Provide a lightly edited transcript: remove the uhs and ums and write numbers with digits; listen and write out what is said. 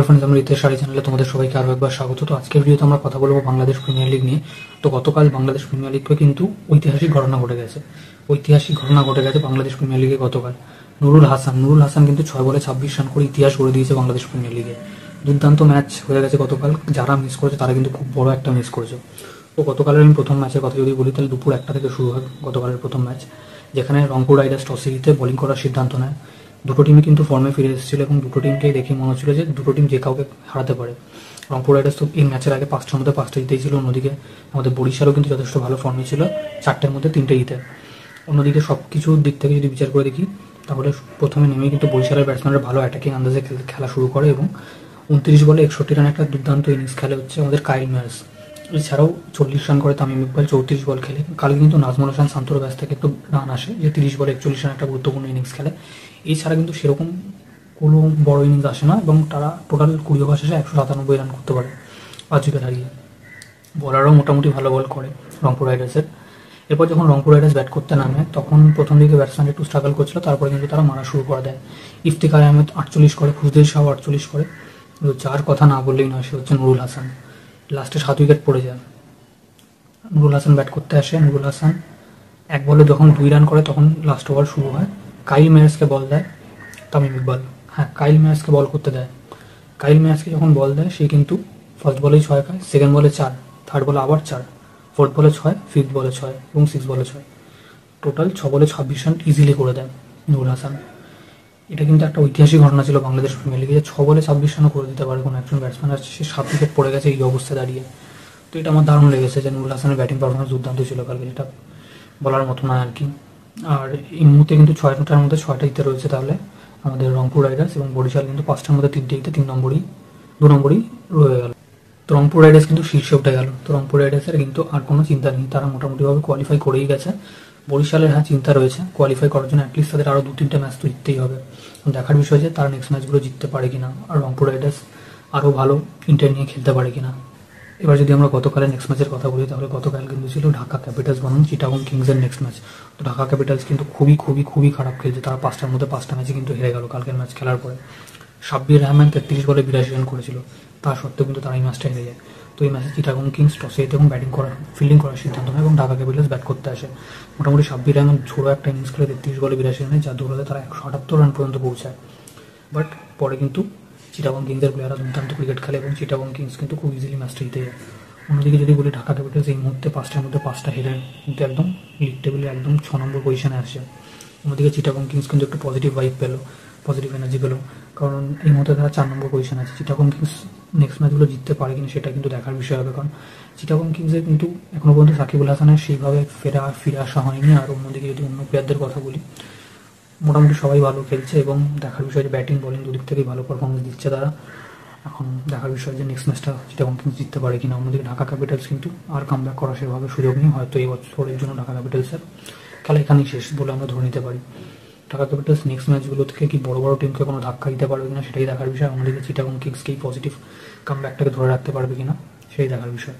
Friends, আমরা রিতেশ শাড়ি চ্যানেলে তোমাদের সবাইকে আরও একবার স্বাগত। তো আজকের ভিডিওতে আমরা কথা বলবো বাংলাদেশ প্রিমিয়ার লিগ নিয়ে। তো গতকাল বাংলাদেশ প্রিমিয়ার লিগে কিন্তু ঐতিহাসিক ঘটনা ঘটে গেছে। বাংলাদেশ প্রিমিয়ার লিগে গতকাল নুরুল হাসান কিন্তু 6 বলে 26 রান করে ইতিহাস গড়ে দিয়েছে বাংলাদেশ প্রিমিয়ার লিগে। দুর্দান্ত ম্যাচ হয়ে গেছে গতকাল। যারা মিস করেছে তারা কিন্তু খুব বড় একটা মিস করেছে। তো গতকালের আমি প্রথম ম্যাচের কথা যদি বলি, তাহলে দুপুর 1টা থেকে শুরু হয় গতকালের প্রথম ম্যাচ, যেখানে রংপুর রাইডার্স টসে জিতে বোলিং করার সিদ্ধান্ত নেয়। দুটো টিমই কিন্তু ফর্মে ফিরে এসেছিল এবং দুটো টিমকে দেখে মনে হচ্ছিল যে দুটো টিম যে কাউকে হারাতে পারে। রংপুর রাইডার্স তো এই ম্যাচের আগে 5টার মধ্যে 5টা জিতেই ছিল। অন্যদিকে আমাদের বরিশালও কিন্তু যথেষ্ট ভালো ফর্মে ছিল, 4টের মধ্যে 3টে জিতে। অন্যদিকে সব কিছুর দিক থেকে যদি বিচার করে দেখি, তাহলে প্রথমে নেমেই কিন্তু বরিশালের ব্যাটসম্যানরা ভালো অ্যাটাকিং আন্দাজে খেলা শুরু করে এবং 29 বলে 61 রান একটা দুর্দান্ত ইনিংস খেলে হচ্ছে আমাদের কাইল ম্যারেস। এছাড়াও 40 রান করে তামিম ইকবাল 34 বল খেলে। কাল কিন্তু নাজমুল হাসান শান্তর ব্যাস থেকে একটু রান আসে, যে 30 বলে 41 রান একটা গুরুত্বপূর্ণ ইনিংস খেলে। এছাড়া কিন্তু সেরকম কোনো বড় ইনিংস আসে না এবং তারা টোটাল 20 ওভার শেষে 197 রান করতে পারে 5 উইকেট হারিয়ে। বলারও মোটামুটি ভালো বল করে রংপুর রাইডার্সের। এরপর যখন রংপুর রাইডার্স ব্যাট করতে নামে, তখন প্রথম দিকে ব্যাটসম্যান একটু স্ট্রাগল করছিল, তারপরে কিন্তু তারা মারা শুরু করে দেয়। ইফতিখার আহমেদ 48 করে, খুশদিল শাহ 48 করে, যার কথা না বললেই নয় সে হচ্ছে নুরুল হাসান। লাস্টে 7 উইকেট পড়ে যায়। নুরুল হাসান ব্যাট করতে আসে। নুরুল হাসান এক বলে যখন 2 রান করে, তখন লাস্ট ওভার শুরু হয়। কাইল ম্যারেসকে বল দেয় তামিম ইকবাল। কাইল ম্যারেসকে বল করতে দেয়। কাইল ম্যারেসকে যখন বল দেয়, সে কিন্তু ফার্স্ট বলেই 6 খায়, সেকেন্ড বলে 4, থার্ড বলে আবার 4, ফোর্থ বলে 6, ফিফথ বলে 6 এবং 6 বলে 6। টোটাল 6 বলে 26 রান ইজিলি করে দেয় নুরুল হাসান। এটা কিন্তু একটা ঐতিহাসিক ঘটনা ছিল বাংলাদেশ প্রিমিয়ার লিগে, যে 6 বলে 26 রানও করে দিতে পারে কোনো একজন ব্যাটসম্যান। আর সে 7 উইকেট পড়ে গেছে এই অবস্থায় দাঁড়িয়ে। তো এটা আমার দারুণ লেগেছে যে নুরুল হাসানের ব্যাটিং পারফরমেন্স দুর্দান্ত ছিল কালকে, যেটা বলার মতো নয় আর কি। আর এই মুহূর্তে কিন্তু 6টার মধ্যে 6টা জিতে রয়েছে। তাহলে আমাদের রংপুর রাইডার্স এবং বরিশাল কিন্তু 5টার মধ্যে 3টে জিতে 2 নম্বরই রয়ে গেল। তো রংপুর রাইডার্স কিন্তু শীর্ষে উঠে গেল। তো রংপুর রাইডার্সের কিন্তু আর কোনো চিন্তা নেই, তারা মোটামুটিভাবে কোয়ালিফাই করেই গেছে। বরিশালের চিন্তা রয়েছে কোয়ালিফাই করার জন্য, অ্যাটলিস্ট তাদের আরও 2-3টে ম্যাচ তো জিততেই হবে। দেখার বিষয় যে তারা নেক্সট ম্যাচগুলো জিততে পারে কিনা, আর রংপুর রাইডার্স আরও ভালো ইন্টার নিয়ে খেলতে পারে কিনা। এবার যদি আমরা গতকালের নেক্সট ম্যাচের কথা বলি, তাহলে গতকাল কিন্তু ছিল ঢাকা ক্যাপিটালস বনাম চিটাগং কিংসের নেক্সট ম্যাচ। তো ঢাকা ক্যাপিটালস কিন্তু খুবই খারাপ খেলছে। তারা 5টার মধ্যে 5টা ম্যাচে কিন্তু হেরে গেল কালকের ম্যাচ খেলার পরে। সাব্বির রহমান 33 বলে 82 রান করেছিল, তা সত্ত্বেও কিন্তু তারা এই ম্যাচটা হেরে যায়। তো এই ম্যাচে চিটাগং কিংস টসে জিতে এবং ফিল্ডিং করার সিদ্ধান্ত নেয় এবং ঢাকা ক্যাপিটালস ব্যাট করতে আসে। মোটামুটি সাব্বির রহমান ছোড়ো একটা ইনিংস খেলে 33 বলে 82 রানে, যা দৌড়াতে তারা 178 রান পর্যন্ত পৌঁছায়। বাট পরে কিন্তু চিটাগং কিংসের প্লেয়াররা দুর্দান্ত ক্রিকেট খেলে এবং চিটাগং কিংস কিন্তু খুব ইজিলি ম্যাচটা জিতে যায়। অন্যদিকে যদি বলি, ঢাকা ক্যাপিটালস এই মুহূর্তে 5টার মধ্যে 5টা হেরে কিন্তু একদম লিগ টেবিলে একদম 6 নম্বর পজিশনে আসে। অন্যদিকে চিটাগং কিংস কিন্তু একটু পজিটিভ ভাইব পেলো, পজিটিভ এনার্জি পেলো, কারণ এই মুহূর্তে তারা 4 নম্বর পজিশনে আছে। চিটাগং কিংস নেক্সট ম্যাচগুলো জিততে পারে কিনা সেটা কিন্তু দেখার বিষয় হবে, কারণ চিটাগং কিংসের কিন্তু এখনও পর্যন্ত সাকিবুল হাসানের সেইভাবে ফিরে আসা হয়নি। আর অন্যদিকে যদি অন্য প্লেয়ারদের কথা বলি, মোটামুটি সবাই ভালো খেলছে এবং দেখার বিষয় যে ব্যাটিং বোলিং দুদিক থেকেই ভালো পারফরমেন্স দিচ্ছে তারা। এখন দেখার বিষয় যে নেক্সট ম্যাচটা চিটাগং কিংস জিততে পারে কিনা। অন্যদিকে ঢাকা ক্যাপিটালস কিন্তু আর কামব্যাক করার সেভাবে সুযোগ নেই, হয়তো এই বছরের জন্য ঢাকা ক্যাপিটালসের খেলা এখানেই শেষ বলে আমরা ধরে নিতে পারি। ঢাকা ক্যাপিটালস নেক্সট ম্যাচগুলো থেকে কি বড় টিমকে কোনো ধাক্কা দিতে পারবে কিনা সেটাই দেখার বিষয়। অন্যদিকে চিটাগং কিংসকে এই পজিটিভ কামব্যাকটাকে ধরে রাখতে পারবে কিনা সেই দেখার বিষয়।